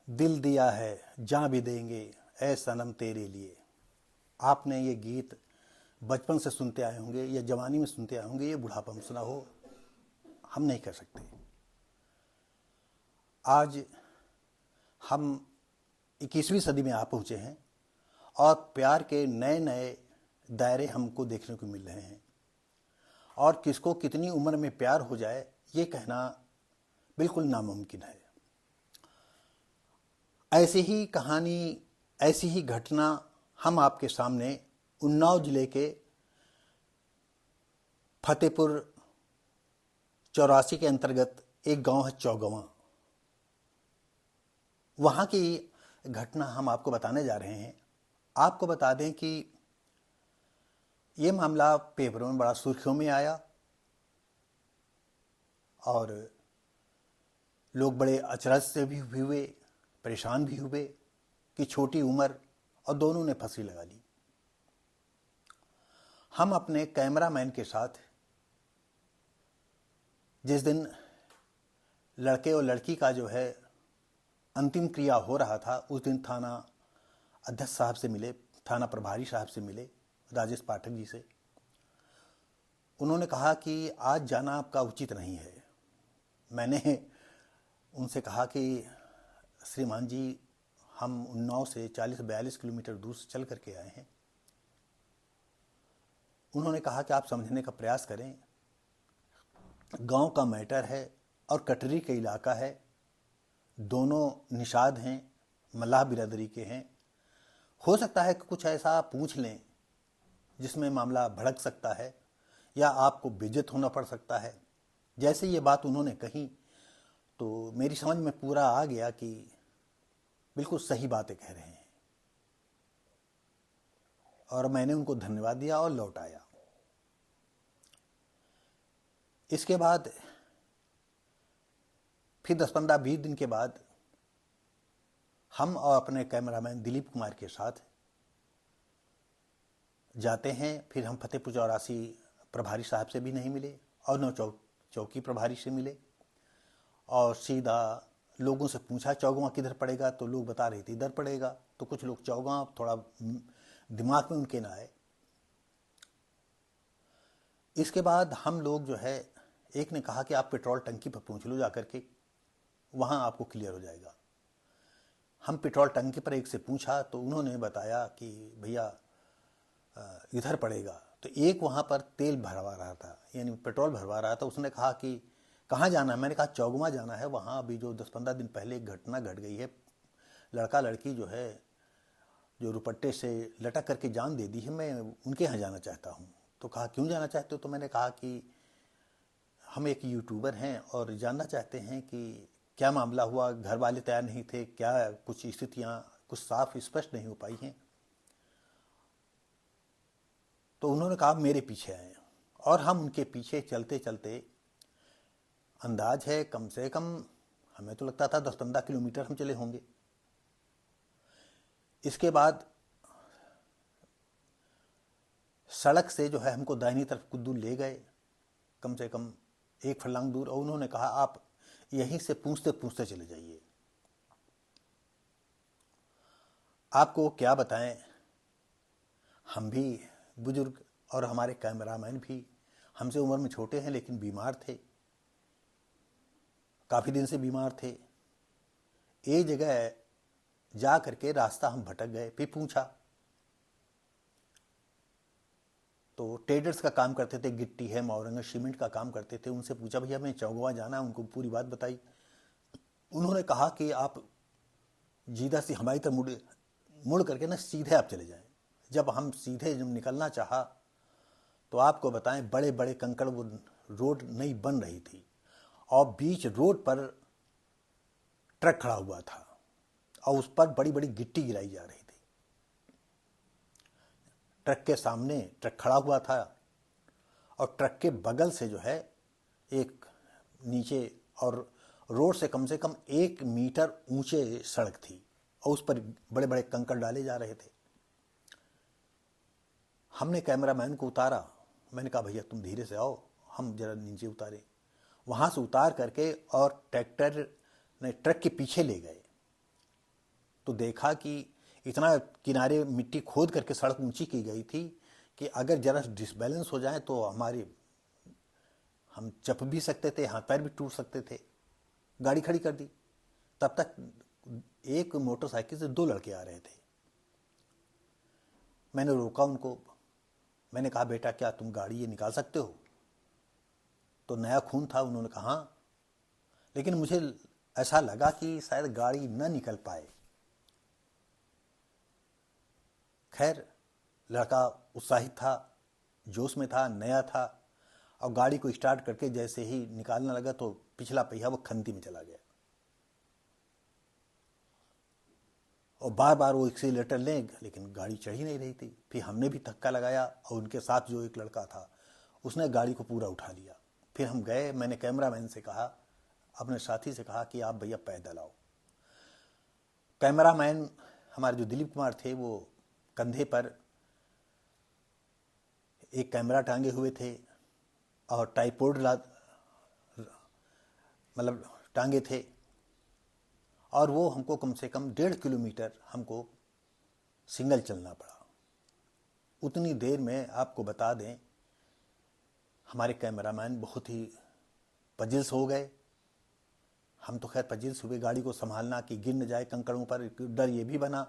दिल दिया है जान भी देंगे ऐ सनम तेरे लिए। आपने ये गीत बचपन से सुनते आए होंगे या जवानी में सुनते आए होंगे, ये बुढ़ापा में सुना हो, हम नहीं कर सकते। आज हम 21वीं सदी में आ पहुँचे हैं और प्यार के नए नए दायरे हमको देखने को मिल रहे हैं। और किसको कितनी उम्र में प्यार हो जाए ये कहना बिल्कुल नामुमकिन है। ऐसी ही कहानी, ऐसी ही घटना हम आपके सामने उन्नाव जिले के फतेहपुर 84 के अंतर्गत एक गांव है चौगवा, वहाँ की घटना हम आपको बताने जा रहे हैं। आपको बता दें कि ये मामला पेपरों में बड़ा सुर्खियों में आया और लोग बड़े अचरज से भी हुए, परेशान भी हुए कि छोटी उम्र और दोनों ने फांसी लगा ली। हम अपने कैमरामैन के साथ जिस दिन लड़के और लड़की का जो है अंतिम क्रिया हो रहा था, उस दिन थाना अध्यक्ष साहब से मिले, थाना प्रभारी साहब से मिले, राजेश पाठक जी से। उन्होंने कहा कि आज जाना आपका उचित नहीं है। मैंने उनसे कहा कि श्रीमान जी, हम उन्नाव से 40-42 किलोमीटर दूर से चल करके आए हैं। उन्होंने कहा कि आप समझने का प्रयास करें, गांव का मैटर है और कटरी का इलाका है, दोनों निषाद हैं, मल्लाह बिरादरी के हैं। हो सकता है कि कुछ ऐसा पूछ लें जिसमें मामला भड़क सकता है या आपको बेइज्जत होना पड़ सकता है। जैसे ये बात उन्होंने कही तो मेरी समझ में पूरा आ गया कि बिल्कुल सही बातें कह रहे हैं, और मैंने उनको धन्यवाद दिया और लौट आया। इसके बाद फिर 10-15-20 दिन के बाद हम और अपने कैमरामैन दिलीप कुमार के साथ जाते हैं। फिर हम फतेहपुर 84 प्रभारी साहब से भी नहीं मिले और न चौकी प्रभारी से मिले, और सीधा लोगों से पूछा चौगवा किधर पड़ेगा, तो लोग बता रहे थे इधर पड़ेगा। तो कुछ लोग चौगवा थोड़ा दिमाग में उनके ना आए। इसके बाद हम लोग जो है, एक ने कहा कि आप पेट्रोल टंकी पर पहुँच लो जाकर के, वहाँ आपको क्लियर हो जाएगा। हम पेट्रोल टंकी पर एक से पूछा तो उन्होंने बताया कि भैया इधर पड़ेगा। तो एक वहाँ पर तेल भरवा रहा था, यानी पेट्रोल भरवा रहा था। उसने कहा कि कहाँ जाना है? मैंने कहा चौगवा जाना है। वहाँ अभी जो 10-15 दिन पहले एक घटना घट गई है, लड़का लड़की जो है जो रुपट्टे से लटक करके जान दे दी है, मैं उनके यहाँ जाना चाहता हूँ। तो कहा क्यों जाना चाहते हो? तो मैंने कहा कि हम एक यूट्यूबर हैं और जानना चाहते हैं कि क्या मामला हुआ, घर वाले तैयार नहीं थे क्या, कुछ स्थितियाँ कुछ साफ स्पष्ट नहीं हो पाई हैं। तो उन्होंने कहा मेरे पीछे आए, और हम उनके पीछे चलते चलते, अंदाज है कम से कम हमें तो लगता था 10-15 किलोमीटर हम चले होंगे। इसके बाद सड़क से जो है हमको दाहिनी तरफ कुछ दूर ले गए, कम से कम 1 फर्लांग दूर, और उन्होंने कहा आप यहीं से पूछते पूछते चले जाइए। आपको क्या बताएं, हम भी बुजुर्ग और हमारे कैमरामैन भी हमसे उम्र में छोटे हैं, लेकिन बीमार थे, काफ़ी दिन से बीमार थे। एक जगह जा करके रास्ता हम भटक गए। फिर पूछा तो ट्रेडर्स का काम करते थे, गिट्टी है, मोरंग, सीमेंट का काम करते थे। उनसे पूछा भैया हमें चौगवा जाना है, उनको पूरी बात बताई। उन्होंने कहा कि आप जीदा से हमारी तरफ मुड़ करके ना सीधे आप चले जाएं। जब हम सीधे जब निकलना चाहा तो आपको बताएं बड़े बड़े कंकड़, वो रोड नई बन रही थी और बीच रोड पर ट्रक खड़ा हुआ था और उस पर बड़ी बड़ी गिट्टी गिराई जा रही थी। ट्रक के सामने ट्रक खड़ा हुआ था और ट्रक के बगल से जो है एक नीचे, और रोड से कम 1 मीटर ऊंचे सड़क थी और उस पर बड़े बड़े कंकड़ डाले जा रहे थे। हमने कैमरामैन को उतारा। मैंने कहा भैया तुम धीरे से आओ, हम जरा नीचे उतारे। वहाँ से उतार करके और ट्रैक्टर ने ट्रक के पीछे ले गए। तो देखा कि इतना किनारे मिट्टी खोद करके सड़क ऊंची की गई थी कि अगर जरा डिसबैलेंस हो जाए तो हम चप भी सकते थे, हाथ पैर भी टूट सकते थे। गाड़ी खड़ी कर दी। तब तक एक मोटरसाइकिल से 2 लड़के आ रहे थे। मैंने रोका उनको। मैंने कहा, बेटा क्या तुम गाड़ी ये निकाल सकते हो? तो नया खून था। उन्होंने कहा हाँ। लेकिन मुझे ऐसा लगा कि शायद गाड़ी न निकल पाए। खैर, लड़का उत्साहित था, जोश में था, नया था, और गाड़ी को स्टार्ट करके जैसे ही निकालने लगा तो पिछला पहिया वो खंती में चला गया। और बार बार वो एक्सीलेटर लें, लेकिन गाड़ी चढ़ ही नहीं रही थी। फिर हमने भी धक्का लगाया और उनके साथ जो एक लड़का था उसने गाड़ी को पूरा उठा लिया। फिर हम गए। मैंने कैमरामैन से कहा, अपने साथी से कहा कि आप भैया पैदल आओ। कैमरामैन हमारे जो दिलीप कुमार थे वो कंधे पर एक कैमरा टांगे हुए थे और ट्राइपॉड मतलब टांगे थे, और वो हमको कम से कम 1.5 किलोमीटर हमको सिंगल चलना पड़ा। उतनी देर में आपको बता दें, हमारे कैमरामैन बहुत ही पजिल्स हो गए। हम तो खैर पजिल्स हुए, गाड़ी को संभालना कि गिर न जाए कंकड़ों पर। डर ये भी बना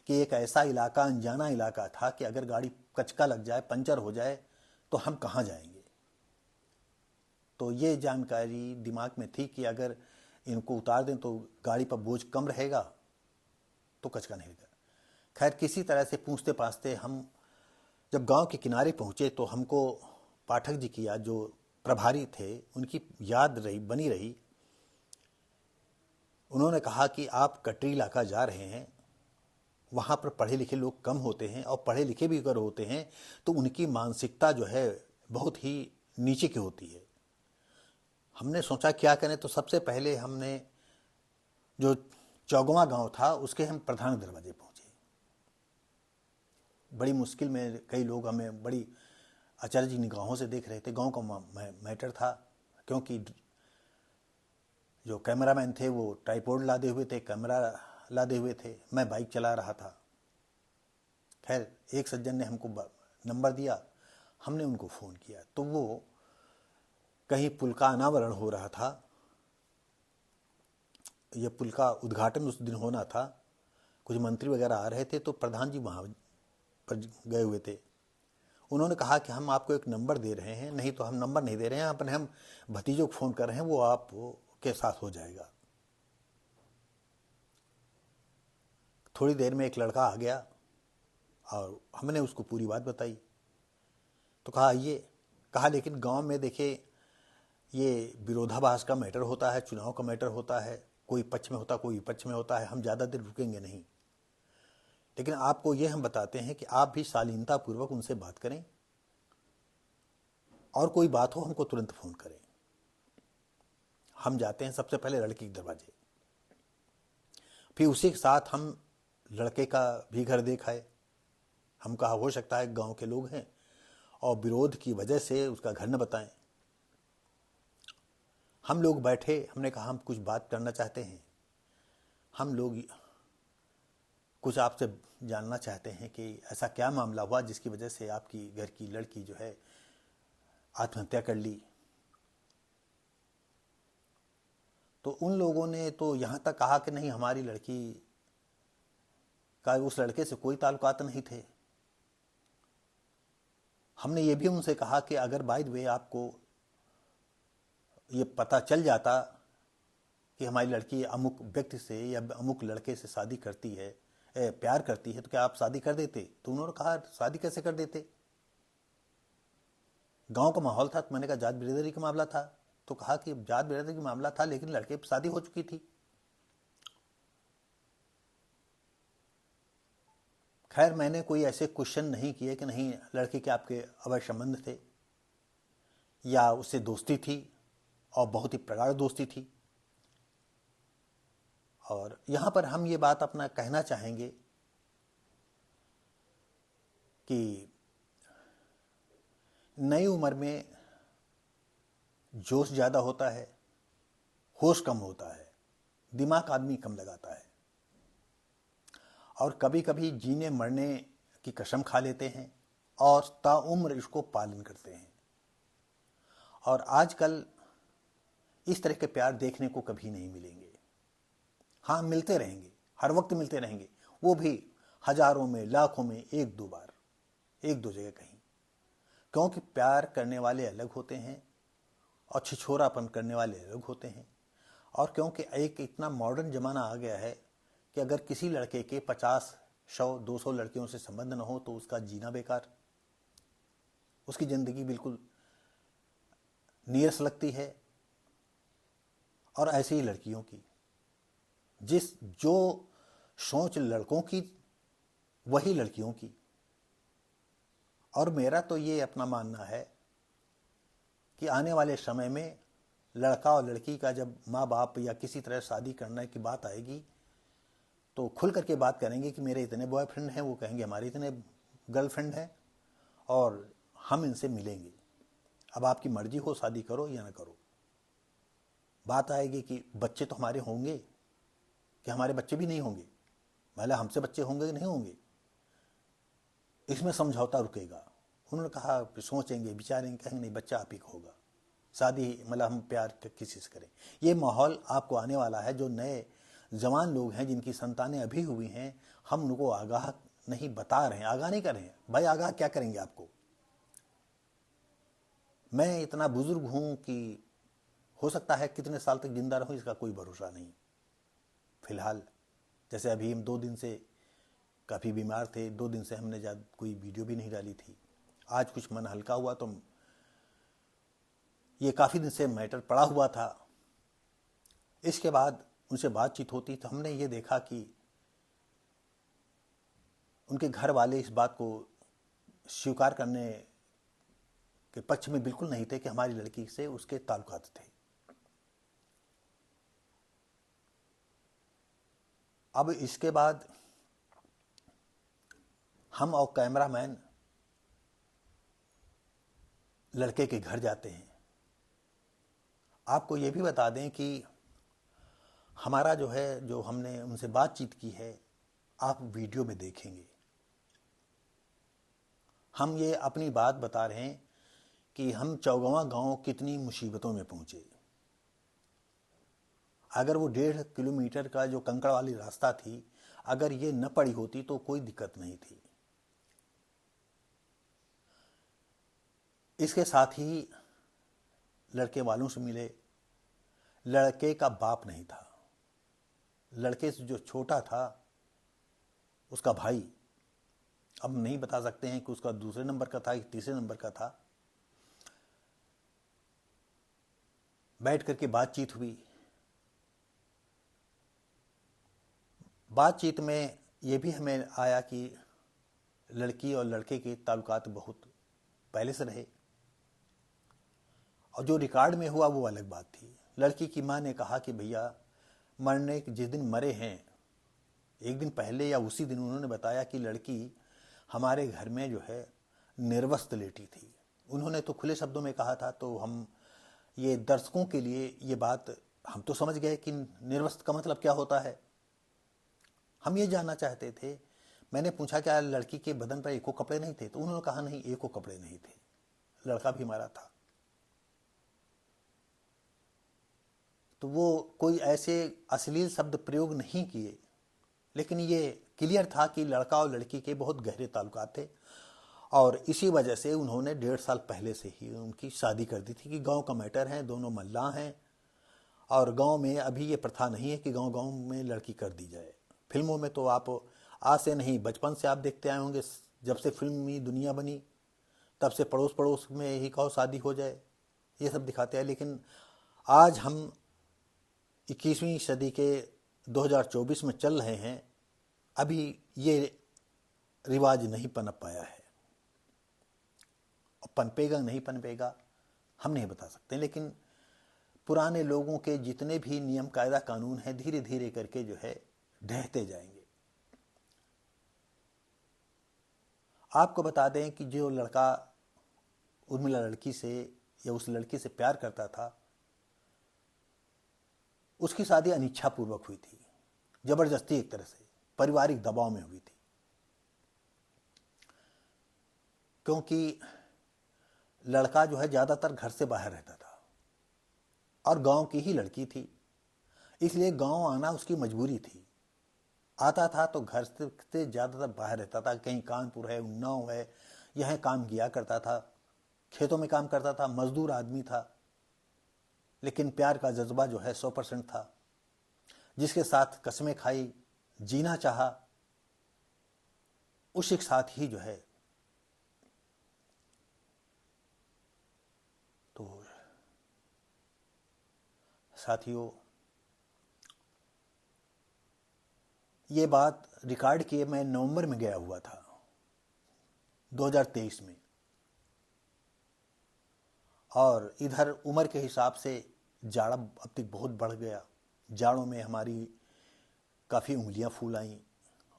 कि एक ऐसा इलाका, अनजाना इलाका था कि अगर गाड़ी कचका लग जाए, पंचर हो जाए तो हम कहाँ जाएंगे। तो ये जानकारी दिमाग में थी कि अगर इनको उतार दें तो गाड़ी पर बोझ कम रहेगा तो कचका नहीं रहेगा। खैर, किसी तरह से पूछते पाछते हम जब गांव के किनारे पहुंचे तो हमको पाठक जी की याद, जो प्रभारी थे, उनकी याद बनी रही। उन्होंने कहा कि आप कटरी इलाका जा रहे हैं, वहाँ पर पढ़े लिखे लोग कम होते हैं, और पढ़े लिखे भी अगर होते हैं तो उनकी मानसिकता जो है बहुत ही नीचे की होती है। हमने सोचा क्या करें, तो सबसे पहले हमने जो चौगवा गांव था उसके हम प्रधान दरवाजे पहुंचे। बड़ी मुश्किल में कई लोग हमें बड़ी अचरज निगाहों से देख रहे थे। गांव का मैटर था, क्योंकि जो कैमरामैन थे वो ट्राइपॉड लादे हुए थे, कैमरा लादे हुए थे, मैं बाइक चला रहा था। खैर, एक सज्जन ने हमको नंबर दिया, हमने उनको फ़ोन किया तो वो कहीं पुल का अनावरण हो रहा था। ये पुल का उद्घाटन उस दिन होना था, कुछ मंत्री वगैरह आ रहे थे, तो प्रधान जी वहाँ पर गए हुए थे। उन्होंने कहा कि हम आपको एक नंबर दे रहे हैं, नहीं तो हम नंबर नहीं दे रहे हैं, अपने हम भतीजों को फ़ोन कर रहे हैं, वो आप के साथ हो जाएगा। थोड़ी देर में एक लड़का आ गया और हमने उसको पूरी बात बताई। तो कहा आइए। कहा लेकिन गांव में देखिए ये विरोधाभास का मैटर होता है, चुनाव का मैटर होता है, कोई पक्ष में होता कोई विपक्ष में होता है, हम ज़्यादा देर रुकेंगे नहीं, लेकिन आपको ये हम बताते हैं कि आप भी शालीनता पूर्वक उनसे बात करें, और कोई बात हो हमको तुरंत फ़ोन करें। हम जाते हैं सबसे पहले लड़के के दरवाजे, फिर उसी के साथ हम लड़के का भी घर देखाए। हम कहा हो सकता है गांव के लोग हैं और विरोध की वजह से उसका घर न बताएं। हम लोग बैठे, हमने कहा हम कुछ बात करना चाहते हैं, हम लोग कुछ आपसे जानना चाहते हैं कि ऐसा क्या मामला हुआ जिसकी वजह से आपकी घर की लड़की जो है आत्महत्या कर ली। तो उन लोगों ने तो यहाँ तक कहा कि नहीं, हमारी लड़की का उस लड़के से कोई ताल्लुकात नहीं थे। हमने ये भी उनसे कहा कि अगर बाय द वे आपको ये पता चल जाता कि हमारी लड़की अमुक व्यक्ति से या अमुक लड़के से शादी करती है, प्यार करती है, तो क्या आप शादी कर देते? तो उन्होंने कहा शादी कैसे कर देते, गांव का माहौल था। तो मैंने कहा जात बिरादरी का मामला था। तो कहा कि जात बिरादरी का मामला था लेकिन लड़के की शादी हो चुकी थी। खैर, मैंने कोई ऐसे क्वेश्चन नहीं किए कि नहीं लड़के के आपके अवैध संबंध थे या उससे दोस्ती थी, और बहुत ही प्रगाढ़ दोस्ती थी। और यहाँ पर हम ये बात अपना कहना चाहेंगे कि नई उम्र में जोश ज़्यादा होता है, होश कम होता है, दिमाग आदमी कम लगाता है। और कभी कभी जीने मरने की कसम खा लेते हैं और ताउम्र इसको पालन करते हैं। और आजकल इस तरह के प्यार देखने को कभी नहीं मिलेंगे। हाँ, मिलते रहेंगे, हर वक्त मिलते रहेंगे, वो भी हजारों में, लाखों में एक दो बार, एक दो जगह कहीं। क्योंकि प्यार करने वाले अलग होते हैं और छिछोरापन करने वाले अलग होते हैं। और क्योंकि एक इतना मॉडर्न ज़माना आ गया है कि अगर किसी लड़के के 50, 100, 200 लड़कियों से संबंध न हो तो उसका जीना बेकार, उसकी ज़िंदगी बिल्कुल नीरस लगती है। और ऐसी ही लड़कियों की, जो सोच लड़कों की वही लड़कियों की। और मेरा तो ये अपना मानना है कि आने वाले समय में लड़का और लड़की का जब माँ बाप या किसी तरह शादी करने की बात आएगी तो खुल करके बात करेंगे कि मेरे इतने बॉयफ्रेंड हैं, वो कहेंगे हमारे इतने गर्लफ्रेंड हैं और हम इनसे मिलेंगे। अब आपकी मर्जी हो, शादी करो या ना करो। बात आएगी कि बच्चे तो हमारे होंगे, कि हमारे बच्चे भी नहीं होंगे, मतलब हमसे बच्चे होंगे कि नहीं होंगे, इसमें समझौता रुकेगा। उन्होंने कहा सोचेंगे, विचारेंगे, कहेंगे नहीं बच्चा आप ही का होगा, शादी मतलब हम प्यार किसी से करें। ये माहौल आपको आने वाला है। जो नए जवान लोग हैं जिनकी संतानें अभी हुई हैं, हम उनको आगाह नहीं बता रहे हैं, आगाह नहीं कर रहे हैं। भाई आगाह क्या करेंगे आपको? मैं इतना बुजुर्ग हूं कि हो सकता है कितने साल तक जिंदा रहूं, इसका कोई भरोसा नहीं। फिलहाल जैसे अभी हम 2 दिन से काफ़ी बीमार थे, 2 दिन से हमने ज़्यादा कोई वीडियो भी नहीं डाली थी। आज कुछ मन हल्का हुआ तो ये काफ़ी दिन से मैटर पड़ा हुआ था। इसके बाद उनसे बातचीत होती तो हमने ये देखा कि उनके घर वाले इस बात को स्वीकार करने के पक्ष में बिल्कुल नहीं थे कि हमारी लड़की से उसके ताल्लुकात थे। अब इसके बाद हम और कैमरामैन लड़के के घर जाते हैं। आपको ये भी बता दें कि हमारा जो हमने उनसे बातचीत की है, आप वीडियो में देखेंगे। हम ये अपनी बात बता रहे हैं कि हम चौगवां गांव कितनी मुसीबतों में पहुंचे। अगर वो 1.5 किलोमीटर का जो कंकड़ वाली रास्ता थी, अगर ये न पड़ी होती तो कोई दिक्कत नहीं थी। इसके साथ ही लड़के वालों से मिले। लड़के का बाप नहीं था, लड़के से जो छोटा था उसका भाई, अब नहीं बता सकते हैं कि उसका दूसरे नंबर का था कि तीसरे नंबर का था। बैठ करके बातचीत हुई। बातचीत में ये भी हमें आया कि लड़की और लड़के के ताल्लुकात बहुत पहले से रहे, और जो रिकॉर्ड में हुआ वो अलग बात थी। लड़की की माँ ने कहा कि भैया मरने जिस दिन मरे हैं, एक दिन पहले या उसी दिन उन्होंने बताया कि लड़की हमारे घर में निर्वस्त्र लेटी थी। उन्होंने तो खुले शब्दों में कहा था। तो हम ये दर्शकों के लिए ये बात हम तो समझ गए कि निर्वस्त्र का मतलब क्या होता है। हम ये जानना चाहते थे। मैंने पूछा क्या लड़की के बदन पर एको कपड़े नहीं थे? तो उन्होंने कहा नहीं, एको कपड़े नहीं थे, लड़का भी हमारा था। तो वो कोई ऐसे अश्लील शब्द प्रयोग नहीं किए, लेकिन ये क्लियर था कि लड़का और लड़की के बहुत गहरे ताल्लुकात थे। और इसी वजह से उन्होंने 1.5 साल पहले से ही उनकी शादी कर दी थी कि गांव का मैटर है, दोनों मल्लाह हैं और गांव में अभी ये प्रथा नहीं है कि गांव-गांव में लड़की कर दी जाए। फिल्मों में तो आप आज से नहीं, बचपन से आप देखते आए होंगे, जब से फिल्मी दुनिया बनी तब से पड़ोस पड़ोस में ही कहो शादी हो जाए, ये सब दिखाते हैं। लेकिन आज हम 21वीं सदी के 2024 में चल रहे हैं, अभी ये रिवाज नहीं पनप पाया है। पनपेगा नहीं पनपेगा हम नहीं बता सकते, लेकिन पुराने लोगों के जितने भी नियम कायदा कानून हैं धीरे धीरे करके ढहते जाएंगे। आपको बता दें कि जो लड़का उर्मिला लड़की से या उस लड़की से प्यार करता था, उसकी शादी अनिच्छापूर्वक हुई थी, जबरदस्ती एक तरह से। पारिवारिक दबाव में हुई थी, क्योंकि लड़का जो है ज़्यादातर घर से बाहर रहता था और गांव की ही लड़की थी, इसलिए गांव आना उसकी मजबूरी थी। आता था तो घर से ज़्यादातर बाहर रहता था, कहीं कानपुर है, उन्नाव है, यह काम किया करता था, खेतों में काम करता था, मजदूर आदमी था। लेकिन प्यार का जज्बा जो है 100% था। जिसके साथ कस्में खाई, जीना चाहा, उसी के साथ ही जो है तो साथियों, ये बात रिकॉर्ड किए मैं नवंबर में गया हुआ था 2023 में, और इधर उम्र के हिसाब से जाड़ा अब तक बहुत बढ़ गया। जाड़ों में हमारी काफ़ी उंगलियां फूल आईं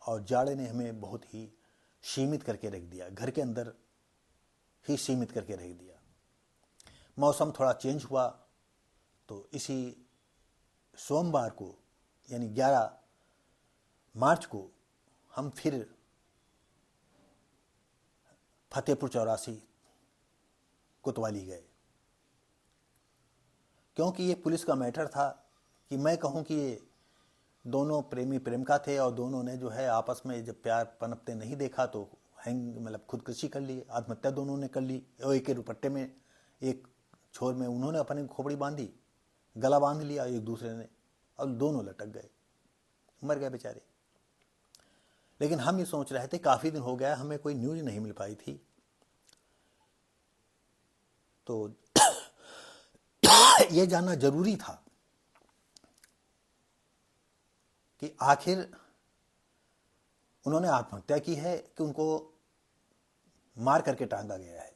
और जाड़े ने हमें बहुत ही सीमित करके रख दिया, घर के अंदर ही सीमित करके रख दिया। मौसम थोड़ा चेंज हुआ तो इसी सोमवार को यानी 11 मार्च को हम फिर फतेहपुर चौरासी कोतवाली गए, क्योंकि ये पुलिस का मैटर था कि मैं कहूँ कि ये दोनों प्रेमी प्रेमिका थे और दोनों ने जो है आपस में जब प्यार पनपते नहीं देखा तो मतलब खुदकुशी कर ली, आत्महत्या दोनों ने कर ली। और एक दुपट्टे में एक छोर में उन्होंने अपनी खोपड़ी बांधी, गला बांध लिया एक दूसरे ने, और दोनों लटक गए, मर गए बेचारे। लेकिन हम ये सोच रहे थे, काफ़ी दिन हो गया हमें कोई न्यूज़ नहीं मिल पाई थी, तो ये जानना जरूरी था कि आखिर उन्होंने आत्महत्या की है कि उनको मार करके टांगा गया है।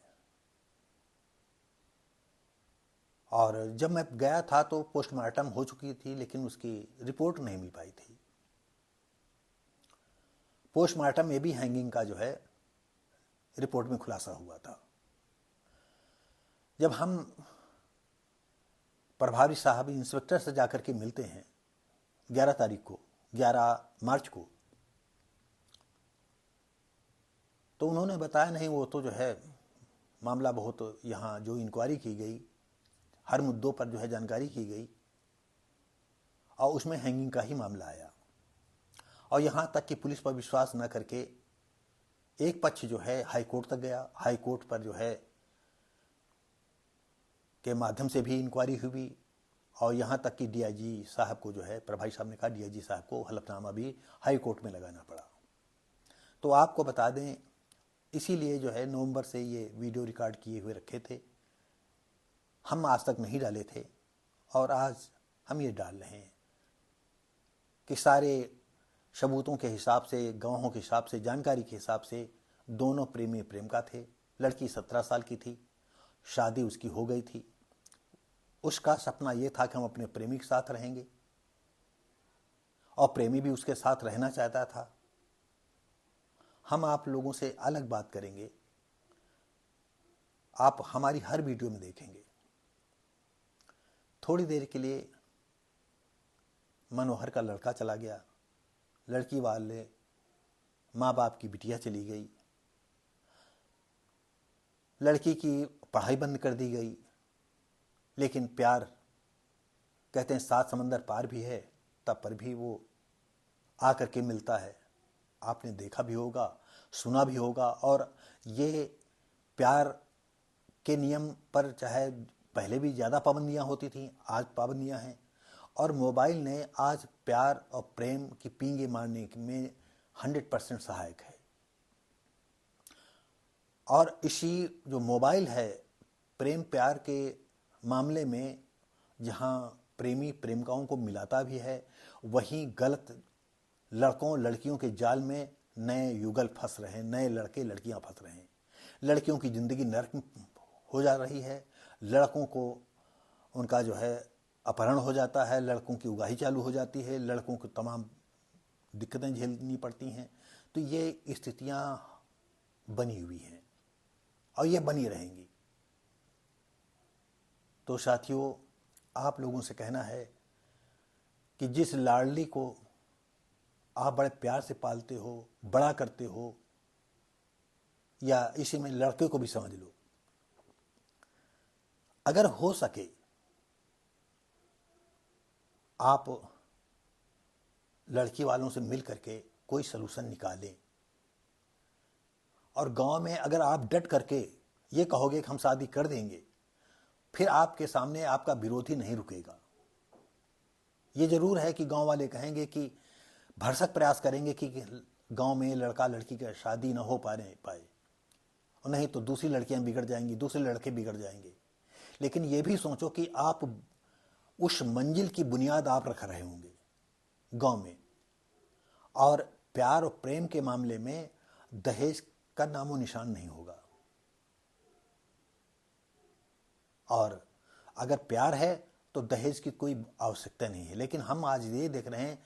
और जब मैं गया था तो पोस्टमार्टम हो चुकी थी, लेकिन उसकी रिपोर्ट नहीं मिल पाई थी। पोस्टमार्टम में भी हैंगिंग का जो है रिपोर्ट में खुलासा हुआ था। जब हम प्रभारी साहब इंस्पेक्टर से जाकर के मिलते हैं 11 तारीख को, 11 मार्च को, तो उन्होंने बताया नहीं, वो तो जो है मामला बहुत, यहाँ जो इंक्वायरी की गई हर मुद्दों पर जो है जानकारी की गई और उसमें हैंगिंग का ही मामला आया। और यहाँ तक कि पुलिस पर विश्वास न करके एक पक्ष जो है हाई कोर्ट तक गया, हाई कोर्ट पर जो है के माध्यम से भी इंक्वायरी हुई, और यहाँ तक कि डीआईजी साहब को जो है, प्रभारी साहब ने कहा डीआईजी साहब को हलफनामा भी हाई कोर्ट में लगाना पड़ा। तो आपको बता दें, इसीलिए जो है नवंबर से ये वीडियो रिकॉर्ड किए हुए रखे थे, हम आज तक नहीं डाले थे, और आज हम ये डाल रहे हैं कि सारे सबूतों के हिसाब से, गवाहों के हिसाब से, जानकारी के हिसाब से दोनों प्रेमी प्रेमिका थे। लड़की 17 साल की थी, शादी उसकी हो गई थी। उसका सपना ये था कि हम अपने प्रेमी के साथ रहेंगे, और प्रेमी भी उसके साथ रहना चाहता था। हम आप लोगों से अलग बात करेंगे, आप हमारी हर वीडियो में देखेंगे। थोड़ी देर के लिए मनोहर का लड़का चला गया, लड़की वाले माँ बाप की बिटिया चली गई, लड़की की पढ़ाई बंद कर दी गई। लेकिन प्यार, कहते हैं 7 समंदर पार भी है, तब पर भी वो आकर के मिलता है। आपने देखा भी होगा, सुना भी होगा। और ये प्यार के नियम पर चाहे पहले भी ज़्यादा पाबंदियां होती थी, आज पाबंदियां हैं। और मोबाइल ने आज प्यार और प्रेम की पींगे मारने में 100% सहायक है। और इसी जो मोबाइल है, प्रेम प्यार के मामले में जहाँ प्रेमी प्रेमिकाओं को मिलाता भी है, वहीं गलत लड़कों लड़कियों के जाल में नए युगल फंस रहे हैं, नए लड़के लड़कियां फंस रहे हैं। लड़कियों की ज़िंदगी नरक हो जा रही है, लड़कों को उनका जो है अपहरण हो जाता है, लड़कों की उगाही चालू हो जाती है, लड़कों को तमाम दिक्कतें झेलनी पड़ती हैं। तो ये स्थितियां बनी हुई हैं और ये बनी रहेंगी। तो साथियों, आप लोगों से कहना है कि जिस लाडली को आप बड़े प्यार से पालते हो, बड़ा करते हो, या इसी में लड़के को भी समझ लो, अगर हो सके आप लड़की वालों से मिल करके कोई सलूशन निकालें, और गांव में अगर आप डट करके ये कहोगे कि हम शादी कर देंगे, फिर आपके सामने आपका विरोधी नहीं रुकेगा। ये जरूर है कि गांव वाले कहेंगे कि भरसक प्रयास करेंगे कि गांव में लड़का लड़की की शादी ना हो पाए, और नहीं तो दूसरी लड़कियां बिगड़ जाएंगी, दूसरे लड़के बिगड़ जाएंगे। लेकिन ये भी सोचो कि आप उस मंजिल की बुनियाद आप रख रहे होंगे गांव में, और प्यार और प्रेम के मामले में दहेज का नामो निशान नहीं होगा। और अगर प्यार है तो दहेज की कोई आवश्यकता नहीं है। लेकिन हम आज ये देख रहे हैं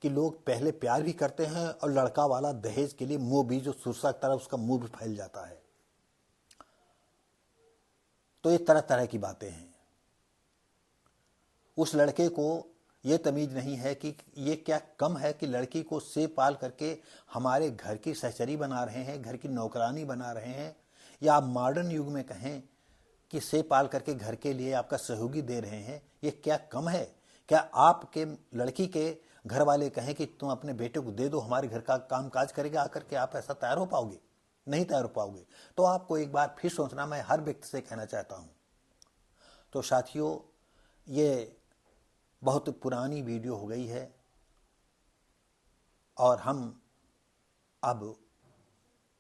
कि लोग पहले प्यार भी करते हैं और लड़का वाला दहेज के लिए मुंह भी, जो सुरसा की तरह उसका मुंह भी फैल जाता है। तो ये तरह तरह की बातें हैं। उस लड़के को ये तमीज नहीं है कि ये क्या कम है कि लड़की को सेव पाल करके हमारे घर की सहचरी बना रहे हैं, घर की नौकरानी बना रहे हैं, या आप मॉडर्न युग में कहें कि सेव पाल करके घर के लिए आपका सहयोगी दे रहे हैं। ये क्या कम है? क्या आपके लड़की के घर वाले कहें कि तुम अपने बेटे को दे दो, हमारे घर का काम काज करेगा, आकर के आप ऐसा तैयार हो पाओगे? नहीं तैयार हो पाओगे। तो आपको एक बार फिर सोचना मैं हर व्यक्ति से कहना चाहता हूं। तो साथियों, ये बहुत पुरानी वीडियो हो गई है और हम अब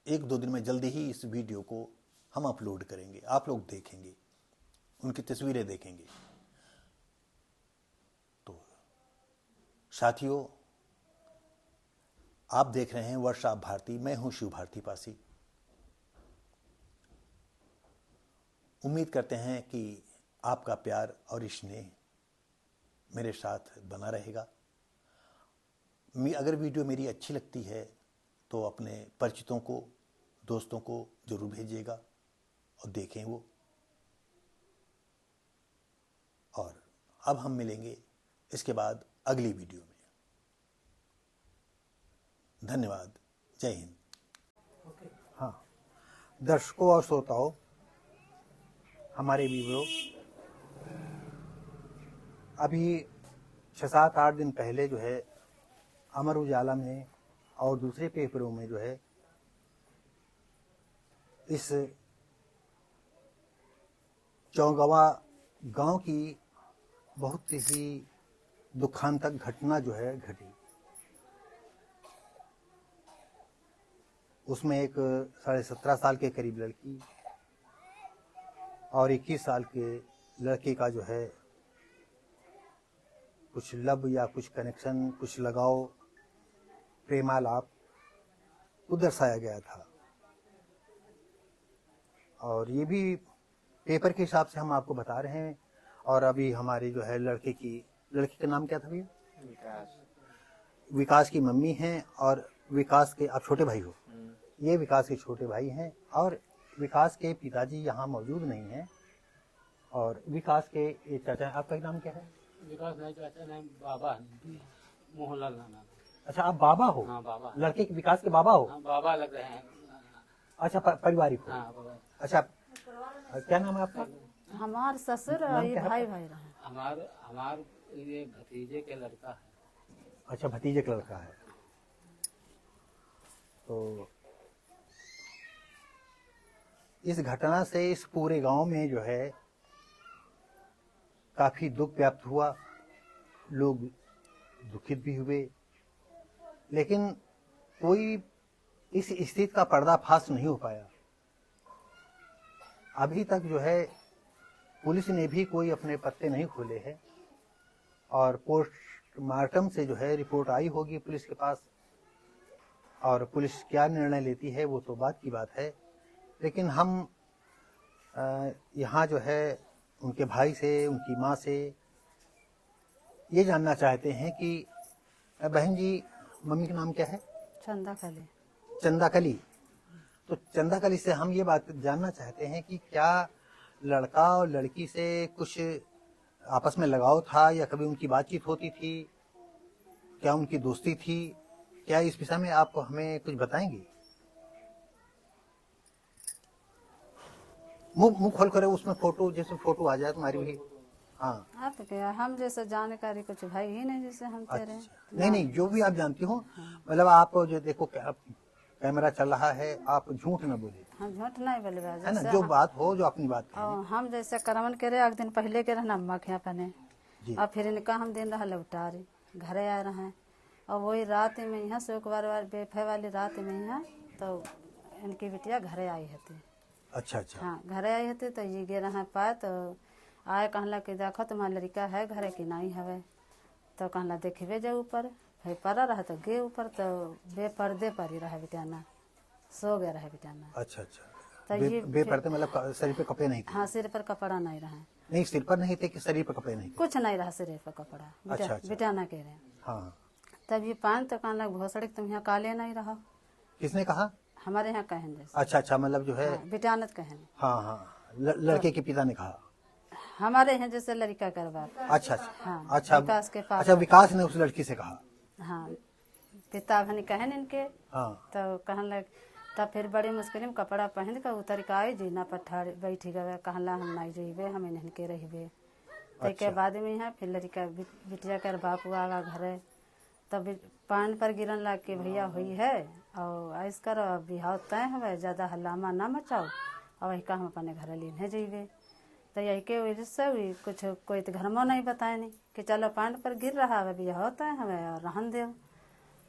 1-2 दिन में जल्दी ही इस वीडियो को हम अपलोड करेंगे। आप लोग देखेंगे, उनकी तस्वीरें देखेंगे। तो साथियों, आप देख रहे हैं वर्षा भारती, मैं हूं शिव भारती पासी। उम्मीद करते हैं कि आपका प्यार और स्नेह मेरे साथ बना रहेगा। अगर वीडियो मेरी अच्छी लगती है तो अपने परिचितों को, दोस्तों को जरूर भेजिएगा और देखें वो। और अब हम मिलेंगे इसके बाद अगली वीडियो में। धन्यवाद। जय हिंद। हाँ, दर्शकों और श्रोताओं, हमारे वीडियो अभी 6-7-8 दिन पहले जो है अमर उजाला में और दूसरे पेपरों में जो है इस चौगवा गांव की बहुत ही दुखांतक घटना जो है घटी। उसमें एक 17.5 साल के करीब लड़की और 21 साल के लड़के का जो है कुछ लब या कुछ कनेक्शन, कुछ लगाव, प्रेमालाप को दर्शाया गया था। और ये भी पेपर के हिसाब से हम आपको बता रहे हैं। और अभी हमारे जो है लड़के का नाम क्या था भैया? विकास की मम्मी हैं और विकास के आप छोटे भाई हो। ये विकास के छोटे भाई हैं और विकास के पिताजी यहाँ मौजूद नहीं हैं। और विकास के ये चाचा, आपका नाम क्या है? विकास नहीं, चाचा नहीं, बाबा है, मोहनलाल नाना। अच्छा, आप बाबा हो? हाँ, बाबा। लड़के के विकास के बाबा हो? हाँ, बाबा लग रहे हैं। अच्छा, पारिवारिक हो? हाँ, बाबा। अच्छा, क्या नाम है आपका? हमार ससुर और ये भाई रहे। हमार ये भतीजे के लड़का है। अच्छा, भतीजे का लड़का है। तो इस घटना से इस पूरे गांव में जो है काफी दुख व्याप्त हुआ। लोग दुखित भी हुए, लेकिन कोई इस स्थिति का पर्दाफाश नहीं हो पाया। अभी तक जो है पुलिस ने भी कोई अपने पत्ते नहीं खोले हैं। और पोस्टमार्टम से जो है रिपोर्ट आई होगी पुलिस के पास, और पुलिस क्या निर्णय लेती है वो तो बात की बात है। लेकिन हम यहाँ जो है उनके भाई से, उनकी माँ से ये जानना चाहते हैं कि बहन जी, मम्मी का नाम क्या है? चंदाकली। चंदाकली। तो चंदाकली से हम ये बात जानना चाहते हैं कि क्या लड़का और लड़की से कुछ आपस में लगाव था, या कभी उनकी बातचीत होती थी? क्या उनकी दोस्ती थी? क्या इस विषय में आप हमें कुछ बताएंगे? मुंह खोल कर, उसमें फोटो, जैसे फोटो आ जाए तुम्हारी भी। हाँ, आप क्या, हम जैसे जानकारी कुछ भाई ही नहीं जैसे हम तेरे। अच्छा। नहीं, जो भी आप जानती हो, मतलब आप जो देखो कैमरा चल रहा है, आप झूठ न बोले, हम झूठ नहीं बोले है ना? जो बात हो, जो अपनी बात कहें। और हम जैसे करवन करे एक दिन पहले के रहना अम्मा के यहाँ पने, जी। और फिर इनका हम दिन रहा लौटारी घरे आ रहे हैं, और वही रात में यहाँ से एक बार बेफे वाली रात में यहाँ तो इनकी बिटिया घरे आई हती। अच्छा अच्छा। हाँ, घरे आई हती तो ये गे रहा पाए तो आए, कहला कि देखो तुम्हारा लड़का है घरे की नहीं हवे, तो कहला देखबे जो ऊपर भाई पड़ा रहा, तो गे ऊपर तो बेपर्दे पर ही रहा बेटाना, सो गया रहा बेटाना। अच्छा अच्छा। तो ये बेपर्दे मतलब शरीर पे कपड़े नहीं थे? हाँ, सिर पर कपड़ा नहीं रहा। नहीं, सिर पर नहीं थे कि शरीर पर कपड़े नहीं थे? कुछ नहीं रहा सिर पर कपड़ा। अच्छा अच्छा। बेटाना कह रहे। हाँ। तब ये पान तो कहने लग भोसड़ी तुम यहाँ काले नहीं रहो। किसने कहा? हमारे यहाँ कहन जैसे। अच्छा अच्छा, मतलब जो है। हाँ, बेटानत कहन। हाँ हाँ, लड़के के पिता ने कहा। हमारे यहाँ जैसे लड़का कर बाप। अच्छा अच्छा। हाँ, अच्छा, विकास के पास। अच्छा, विकास ने उस लड़की से कहा। हाँ, पिता भनी कहन इनके। हाँ। तो कहन लग, तब फिर बड़ी मुश्किल में कपड़ा पहन कर उतर के आई जी ना पठार बैठी गए, कहला हम नहीं जीबे, हम इन्हन के रहिबे। तो के बाद में यहाँ फिर लड़का बिटिया कर बापू आवा घरे, तब पान पर गिरन लग के भैया हुई है और ऐस कर बिहाव तय हवे, ज्यादा हल्लामा ना मचाओ, और वही का हम अपने घर लेने जीबे। तो यही के वजह से कुछ कोई तो घर में नहीं बताए नहीं कि चलो पान पर गिर रहा है, बिहाव होता है हमें और रहन दे।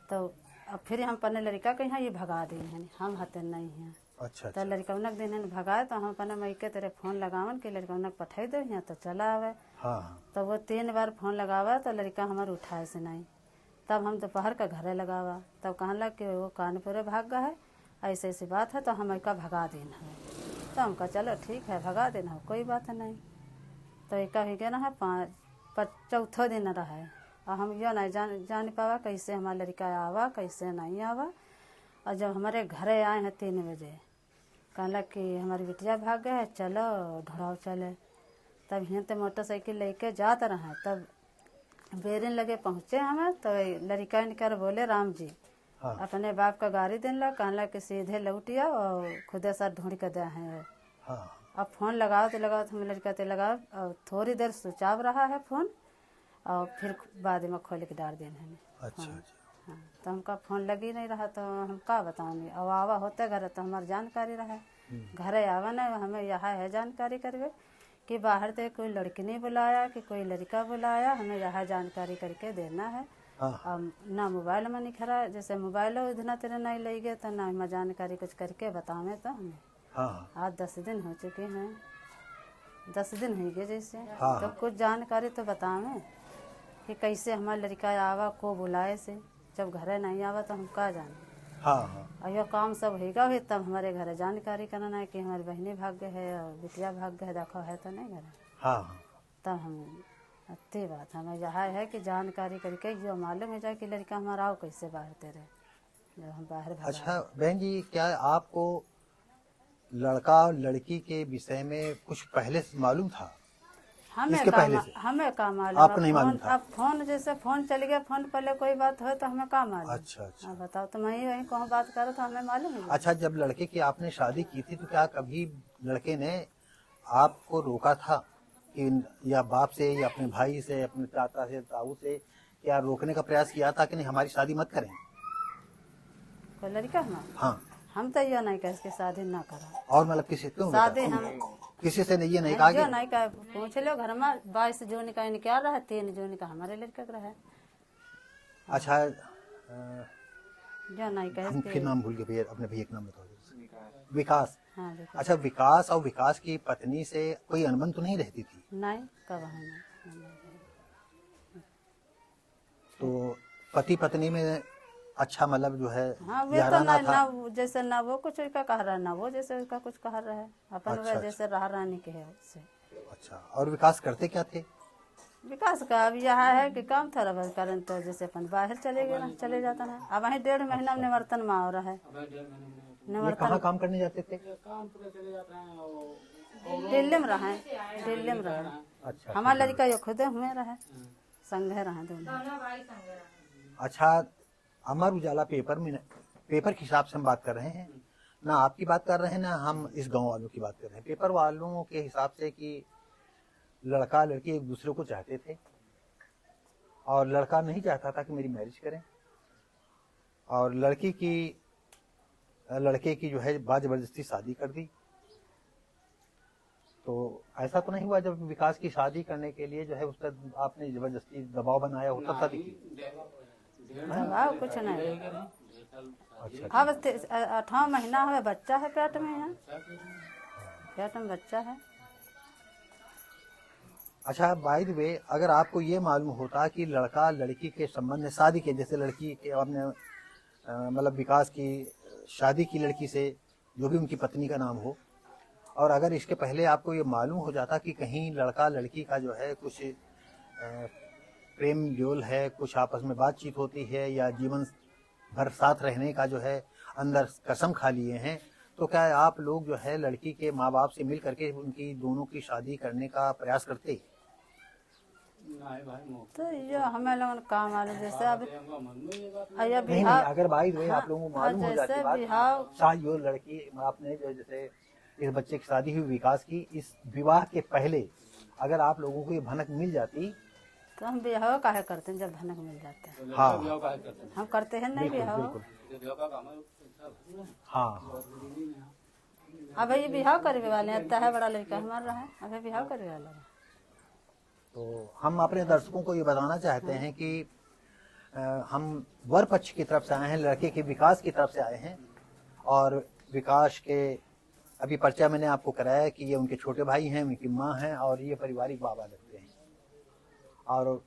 तो अब फिर हम अपने लड़का के यहाँ ये भगा दे हैं, हम हते नहीं हैं। अच्छा। तो लड़का उनक दिन भगाए, तो हम अपने मई के तेरे फोन लगावन कि लड़का उनक पठाई दो यहाँ तो चला आवे। हाँ। तो वो 3 बार फोन लगावा तो लड़का हमारे उठाए से नहीं। तब हम दोपहर का घरे लगावा, तब कहन लग कि वो कानपुर भाग गया है, ऐसे ऐसी बात है, तो हम का भगा देना है। तो हम कहा चलो ठीक है भगा देना हो, कोई बात नहीं। तो एक ही गया है 4 दिन रहा है, और हम यो नहीं जान पावा कैसे हमारा लड़का आवा कैसे नहीं आवा। और जब हमारे घरे आए हैं 3 बजे, कहला कि हमारी बिटिया भाग गए, चलो ढोड़ाव चले। तब यहाँ तो मोटरसाइकिल लेके जाते रहे, तब बेरिन लगे पहुँचे हमें, तो लड़का निकर बोले राम जी। हाँ। अपने बाप का गाड़ी दिन ला, कहला कि सीधे लौटिया और खुदे साथ ढूंढ के दे हैं। हाँ। अब फोन लगाओ तो हम लड़का ते लगाओ, और थोड़ी देर स्विच ऑफ रहा है फोन, और फिर बाद में खोल के डाल देना है। अच्छा। हाँ, तो हमका फोन लगी नहीं रहा, तो हम का बताऊंगे। अब आवा होते घर तो हमारी जानकारी रहा, घरे आवा नहीं, हमें यहाँ है जानकारी करवे कि बाहर से कोई लड़की नहीं बुलाया कि कोई लड़का बुलाया, हमें यहाँ जानकारी करके देना है। हाँ। ना मोबाइल में नहीं खरा, जैसे मोबाइल उधना तेरे नहीं ले गए, तो ना हमें जानकारी कुछ करके बतावे। तो हमें हाँ। आज 10 दिन हो चुके हैं, 10 दिन हो गए जैसे। हाँ। तो कुछ जानकारी तो बतावे कि कैसे हमारा लड़का आवा, को बुलाए से। जब घरे नहीं आवा तो हम का जाने। हाँ। हाँ। और यो काम सब होगा भी तब हमारे घर जानकारी करना है कि हमारी बहनी भाग गए है और बिटिया भाग गए, देखो है तो नहीं घर। हाँ। तब हम अति बात हमें यह है कि जानकारी करके जो मालूम हो जाए कि लड़का हमारा आओ कैसे बाहर तेरे, जब हम बाहर भागा। अच्छा बहन जी, क्या आपको लड़का और लड़की के विषय में कुछ पहले से मालूम था? इसके पहले से हमें का मालूम? आपको नहीं मालूम था? अब फोन जैसे फोन चल गया, फोन पहले कोई बात हो तो हमें का मालूम। अच्छा अच्छा। बताओ, तुम वही कौन बात करो तो हमें मालूम है। अच्छा, जब लड़के की आपने शादी की थी तो क्या कभी लड़के ने आपको रोका था कि, या बाप से या अपने भाई से, अपने चाचा से, ताऊ से, क्या रोकने का प्रयास किया था कि नहीं हमारी शादी मत करें? कोई लड़का हमारा? हाँ। हम तो ये नहीं कह इसकी शादी ना करा। और मतलब किसी क्यों शादी हम किसी से नहीं, ये नहीं कहा जो नहीं कहा, पूछ लो घर में 22 जून का इनका रहा, 3 जून का हमारे लड़के का रहा। अच्छा, जो नहीं कहे हम फिर नाम भूल गए भैया, अपने भैया का नाम बताओ। विकास। हाँ विकास। अच्छा, विकास और विकास की पत्नी से कोई अनबन तो नहीं रहती थी? नहीं, कब हम तो पति पत्नी में अच्छा मतलब जो है हाँ, वे तो याराना ना, था? ना जैसे ना वो कुछ उसका कह रहा है, ना वो जैसे उसका कुछ कह रहा है। अपन अच्छा, वे जैसे रहा रानी के है उससे। अच्छा, और विकास करते क्या थे? विकास का अब यह है कि काम था रहा कारण, तो जैसे अपन बाहर चले गए ना, चले जाता ना। अब वहीं 1.5 महीना में निवर्तन में हो रहा है। ये कहाँ काम करने जाते थे? दिल्ली में रहा, दिल्ली में रहा। अच्छा। हमारा लड़का ये खुदे हुए रहा, संगे रहा दोनों। अच्छा, अमर उजाला पेपर में पेपर के हिसाब से हम बात कर रहे हैं, ना आपकी बात कर रहे हैं ना हम इस गांव वालों की बात कर रहे हैं। पेपर वालों के हिसाब से कि लड़का लड़की एक दूसरे को चाहते थे और लड़का नहीं चाहता था कि मेरी मैरिज करें, और लड़के की जो है बात जबरदस्ती शादी कर दी। तो ऐसा तो नहीं हुआ जब विकास की शादी करने के लिए जो है उसका आपने जबरदस्ती दबाव बनाया हो तब शादी की? दबाव कुछ नहीं। अच्छा, अब 8वां महीना हुआ, बच्चा है पेट में, है पेट में बच्चा है। अच्छा, बाय द वे, अगर आपको ये मालूम होता कि लड़का लड़की के संबंध में शादी के, जैसे लड़की के आपने मतलब विकास की शादी की लड़की से, जो भी उनकी पत्नी का नाम हो, और अगर इसके पहले आपको ये मालूम हो जाता कि कहीं लड़का लड़की का जो है कुछ प्रेम जोल है, कुछ आपस में बातचीत होती है या जीवन भर साथ रहने का जो है अंदर कसम खा लिए हैं, तो क्या आप लोग जो है लड़की के माँ बाप से मिल करके उनकी दोनों की शादी करने का प्रयास करते? तो ये हमें लोगों काम वाले जैसे अब नहीं, अगर भाई वे आप लोगों को मालूम हो जाती बात, शायद जो लड़की आपने जो जैसे इस बच्चे की शादी हुई विकास की, इस विवाह के पहले अगर आप लोगों को ये भनक मिल जाती तो हम ब्याह काहे करते हैं जब भनक मिल जाता है? हाँ, हम करते हैं नहीं ब्याह। हाँ, अब ये ब्याह करने वाले हैं, है बड़ा लड़का हमारा है, अभी ब्याह करने वाला है। तो हम अपने दर्शकों को ये बताना चाहते हैं कि हम वर पक्ष की तरफ से आए हैं, लड़के के विकास की तरफ से आए हैं, और विकास के अभी परिचय मैंने आपको कराया कि ये उनके छोटे भाई हैं, उनकी माँ हैं और ये पारिवारिक बाबा लगते हैं। और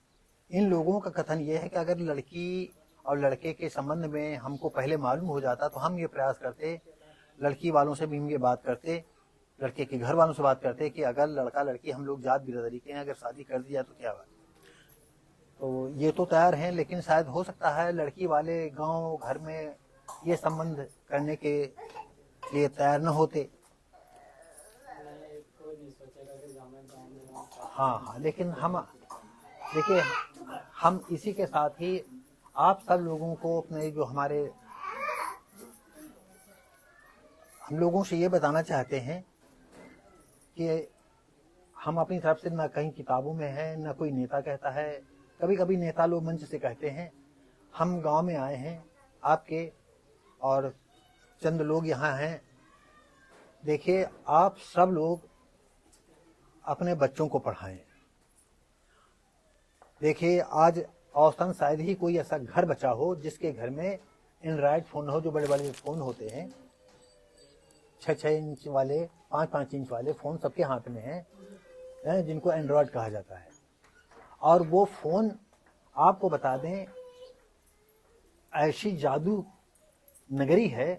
इन लोगों का कथन ये है कि अगर लड़की और लड़के के संबंध में हमको पहले मालूम हो जाता तो हम ये प्रयास करते, लड़की वालों से भी हम ये बात करते, लड़के के घर वालों से बात करते कि अगर लड़का लड़की हम लोग जात बिरादरी के हैं, अगर शादी कर दिया तो क्या बात। तो ये तो तैयार हैं, लेकिन शायद हो सकता है लड़की वाले गांव घर में ये संबंध करने के लिए तैयार न होते। हाँ, लेकिन हम देखिए, हम इसी के साथ ही आप सब लोगों को अपने जो हम लोगों से ये बताना चाहते हैं कि हम अपनी तरफ से ना कहीं किताबों में है, ना कोई नेता कहता है। कभी कभी नेता लोग मंच से कहते हैं, हम गांव में आए हैं आपके और चंद लोग यहाँ हैं, देखिए आप सब लोग अपने बच्चों को पढ़ाएं। देखिए आज औसतन शायद ही कोई ऐसा घर बचा हो जिसके घर में एंड्रॉयड फोन हो, जो बड़े बड़े फोन होते हैं 6-6 इंच वाले, 5-5 इंच वाले फोन सबके हाथ में हैं, जिनको एंड्रॉयड कहा जाता है। और वो फोन आपको बता दें ऐसी जादू नगरी है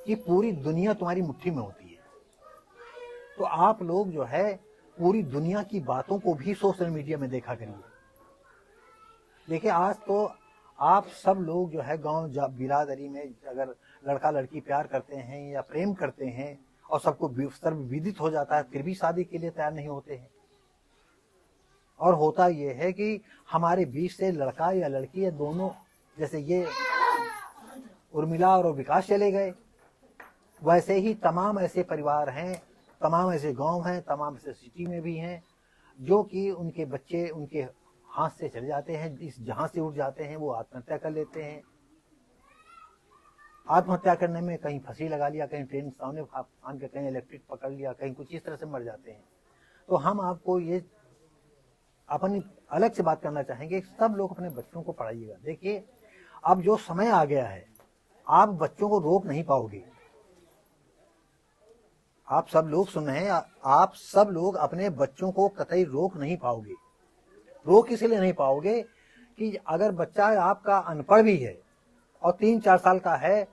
कि पूरी दुनिया तुम्हारी मुट्ठी में होती है। तो आप लोग जो है पूरी दुनिया की बातों को भी सोशल मीडिया में देखा करिए। देखिए आज तो आप सब लोग जो है गांव बिरादरी में अगर लड़का लड़की प्यार करते हैं या प्रेम करते हैं और सबको सर्वविदित हो जाता है, फिर भी शादी के लिए तैयार नहीं होते हैं। और होता यह है कि हमारे बीच से लड़का या लड़की या दोनों, जैसे ये उर्मिला और विकास चले गए, वैसे ही तमाम ऐसे परिवार हैं, तमाम ऐसे गांव हैं, तमाम ऐसे सिटी में भी हैं, जो कि उनके बच्चे उनके हाथ से चले जाते हैं, इस जहां से उठ जाते हैं वो आत्महत्या कर लेते हैं। आत्महत्या करने में कहीं फांसी लगा लिया, कहीं ट्रेन सामने फान के, कहीं इलेक्ट्रिक पकड़ लिया, कहीं कुछ इस तरह से मर जाते हैं। तो हम आपको ये अपनी अलग से बात करना चाहेंगे, सब लोग अपने बच्चों को पढ़ाइएगा। देखिए अब जो समय आ गया है, आप बच्चों को रोक नहीं पाओगे। आप सब लोग सुन रहे हैं, आप सब लोग अपने बच्चों को कतई रोक नहीं पाओगे। रोक इसलिए नहीं पाओगे कि अगर बच्चा आपका अनपढ़ भी है और 3-4 साल का है,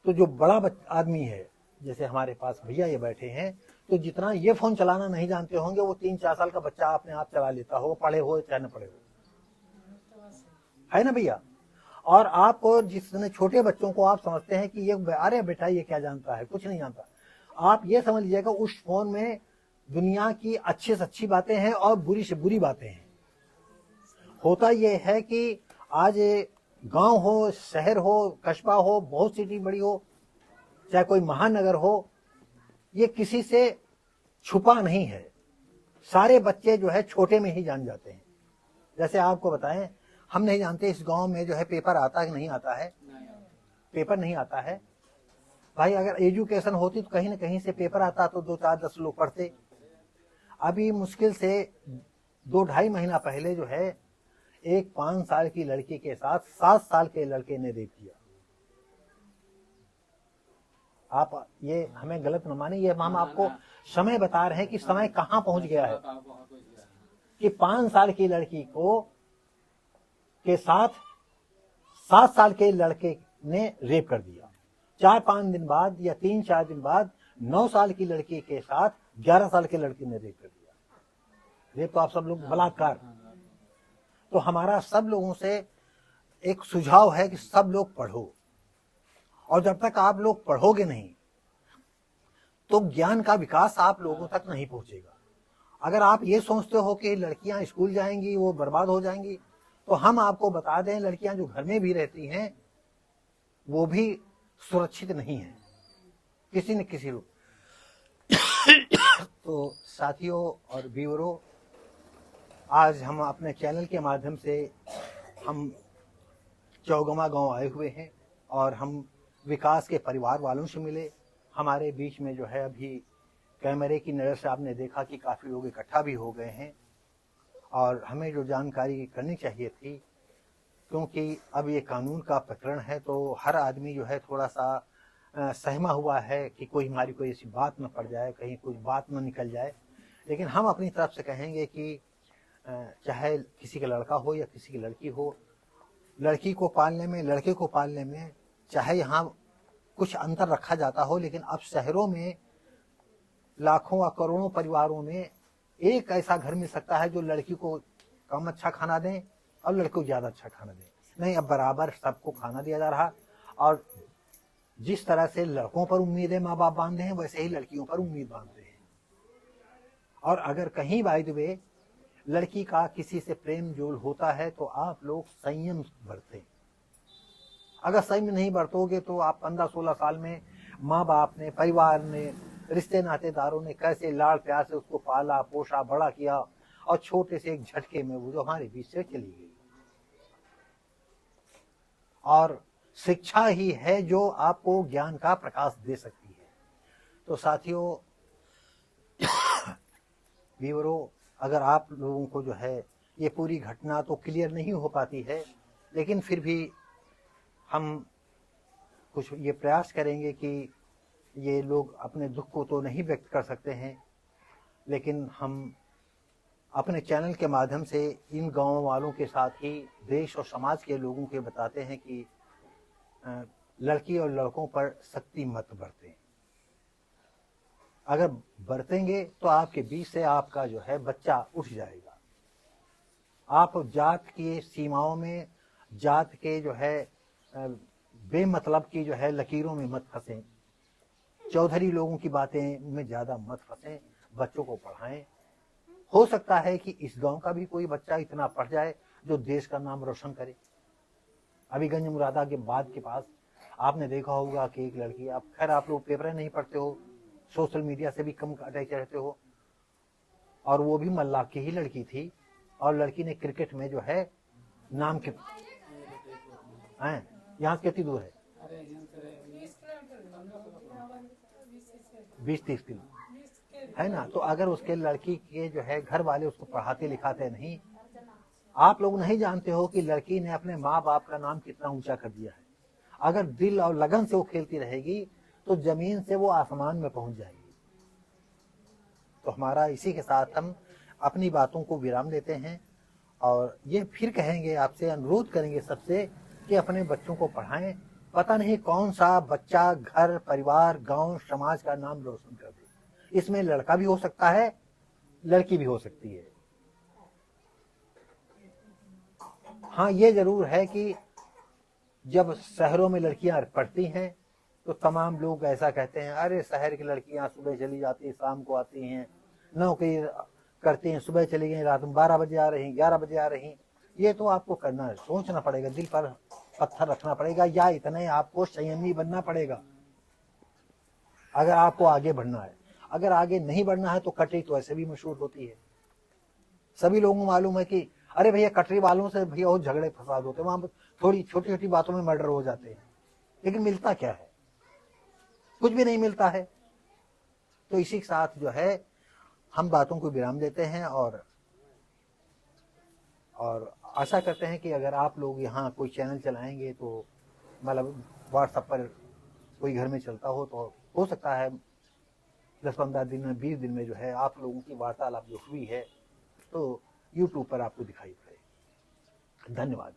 तो जो बड़ा आदमी है, जैसे हमारे पास भैया ये बैठे हैं, तो जितना ये फोन चलाना नहीं जानते होंगे वो 3-4 साल का बच्चा अपने आप चला लेता हो, पढ़े हो चाहे न पढ़े हो, है ना भैया। और आपको जितने छोटे बच्चों को आप समझते हैं कि ये अरे बेटा ये क्या जानता है, कुछ नहीं जानता, आप ये समझ लीजिएगा उस फोन में दुनिया की अच्छी से अच्छी बातें हैं और बुरी से बुरी बातें हैं। होता यह है कि आज गांव हो, शहर हो, कस्बा हो, बहुत सिटी बड़ी हो, चाहे कोई महानगर हो, ये किसी से छुपा नहीं है। सारे बच्चे जो है छोटे में ही जान जाते हैं। जैसे आपको बताएं, हम नहीं जानते इस गांव में जो है पेपर आता है कि नहीं आता है, पेपर नहीं आता है। भाई अगर एजुकेशन होती तो कहीं ना कहीं से पेपर आता तो 2-4-10 लोग पढ़ते। अभी मुश्किल से 2-2.5 महीना पहले जो है एक 5 साल की लड़की के साथ 7 साल के लड़के ने रेप किया। आप ये हमें गलत न माने, ये हम आपको समय बता रहे हैं कि समय कहां पहुंच गया है कि 5 साल की लड़की को के साथ 7 साल के लड़के ने रेप कर दिया। 4-5 दिन बाद या 3-4 दिन बाद 9 साल की लड़की के साथ 11 साल के लड़के ने रेप कर दिया। रेप तो आप सब लोग बलात्कार। तो हमारा सब लोगों से एक सुझाव है कि सब लोग पढ़ो, और जब तक आप लोग पढ़ोगे नहीं तो ज्ञान का विकास आप लोगों तक नहीं पहुंचेगा। अगर आप ये सोचते हो कि लड़कियां स्कूल जाएंगी वो बर्बाद हो जाएंगी, तो हम आपको बता दें लड़कियां जो घर में भी रहती हैं वो भी सुरक्षित नहीं है किसी न किसी रूप। तो साथियों और व्यूअरों, आज हम अपने चैनल के माध्यम से हम चौगमा गांव आए हुए हैं और हम विकास के परिवार वालों से मिले। हमारे बीच में जो है अभी कैमरे की नज़र से आपने देखा कि काफ़ी लोग इकट्ठा भी हो गए हैं, और हमें जो जानकारी करनी चाहिए थी, क्योंकि अब ये कानून का प्रकरण है तो हर आदमी जो है थोड़ा सा सहमा हुआ है कि कोई हमारी कोई ऐसी बात न पड़ जाए, कहीं कुछ बात न निकल जाए। लेकिन हम अपनी तरफ से कहेंगे कि चाहे किसी का लड़का हो या किसी की लड़की हो, लड़की को पालने में, लड़के को पालने में चाहे यहाँ कुछ अंतर रखा जाता हो, लेकिन अब शहरों में लाखों व करोड़ों परिवारों में एक ऐसा घर मिल सकता है जो लड़की को कम अच्छा खाना दें और लड़के को ज़्यादा अच्छा खाना दें। नहीं, अब बराबर सबको खाना दिया जा रहा, और जिस तरह से लड़कों पर उम्मीदें माँ बाप बांधे हैं वैसे ही लड़कियों पर उम्मीद बांधते हैं। और अगर कहीं बाय द वे लड़की का किसी से प्रेम जोल होता है तो आप लोग संयम बरतें। अगर संयम नहीं बरतोगे तो आप 15-16 साल में माँ बाप ने, परिवार ने, रिश्ते नातेदारों ने कैसे लाड़ प्यार से उसको पाला पोषा बड़ा किया, और छोटे से एक झटके में वो जो हमारे बीच से चली गई। और शिक्षा ही है जो आपको ज्ञान का प्रकाश दे सकती है। तो साथियों व्यूअरों, अगर आप लोगों को जो है ये पूरी घटना तो क्लियर नहीं हो पाती है, लेकिन फिर भी हम कुछ ये प्रयास करेंगे कि ये लोग अपने दुख को तो नहीं व्यक्त कर सकते हैं, लेकिन हम अपने चैनल के माध्यम से इन गाँव वालों के साथ ही देश और समाज के लोगों के बताते हैं कि लड़की और लड़कों पर सख्ती मत बरतें। अगर बरतेंगे तो आपके बीच से आपका जो है बच्चा उठ जाएगा। आप जात की सीमाओं में, जात के जो है बेमतलब की जो है लकीरों में मत फंसें, चौधरी लोगों की बातें में ज़्यादा मत फंसें, बच्चों को पढ़ाएं। हो सकता है कि इस गांव का भी कोई बच्चा इतना पढ़ जाए जो देश का नाम रोशन करे। अभी गंज मुरादा के बाद के पास आपने देखा होगा कि एक लड़की, आप खैर आप लोग पेपर नहीं पढ़ते हो, सोशल मीडिया से भी कम अटैच रहते हो, और वो भी मल्लाह की ही लड़की थी, और लड़की ने क्रिकेट में जो है नाम के यहाँ से कितनी दूर है, 20-30 किलो है ना। तो अगर उसके लड़की के जो है घर वाले उसको पढ़ाते लिखाते नहीं, आप लोग नहीं जानते हो कि लड़की ने अपने माँ बाप का नाम कितना ऊंचा कर दिया है। अगर दिल और लगन से वो खेलती रहेगी तो जमीन से वो आसमान में पहुंच जाएगी। तो हमारा इसी के साथ हम अपनी बातों को विराम देते हैं, और ये फिर कहेंगे, आपसे अनुरोध करेंगे सबसे कि अपने बच्चों को पढ़ाएं। पता नहीं कौन सा बच्चा घर, परिवार, गांव, समाज का नाम रोशन कर दे। इसमें लड़का भी हो सकता है, लड़की भी हो सकती है। हाँ, ये जरूर है कि जब शहरों में लड़कियां पढ़ती हैं तो तमाम लोग ऐसा कहते हैं, अरे शहर की लड़कियां सुबह चली जाती हैं, शाम को आती हैं, नौकरी करती हैं, सुबह चली गई, रात में 12 बजे आ रही, 11 बजे आ रही। ये तो आपको करना है, सोचना पड़ेगा, दिल पर पत्थर रखना पड़ेगा या इतने आपको संयमी बनना पड़ेगा अगर आपको आगे बढ़ना है। अगर आगे नहीं बढ़ना है तो कटरी तो ऐसे भी मशहूर होती है। सभी लोगों को मालूम है कि अरे भैया कटरी वालों से भैया बहुत झगड़े फसाद होते हैं, वहां थोड़ी छोटी छोटी बातों में मर्डर हो जाते हैं, लेकिन मिलता क्या है? कुछ भी नहीं मिलता है। तो इसी के साथ जो है हम बातों को विराम देते हैं और आशा करते हैं कि अगर आप लोग यहाँ कोई चैनल चलाएंगे तो मतलब व्हाट्सएप पर कोई घर में चलता हो तो हो सकता है 10-15 दिन में 20 दिन में जो है आप लोगों की वार्तालाप जो हुई है तो यूट्यूब पर आपको दिखाई पड़े। धन्यवाद।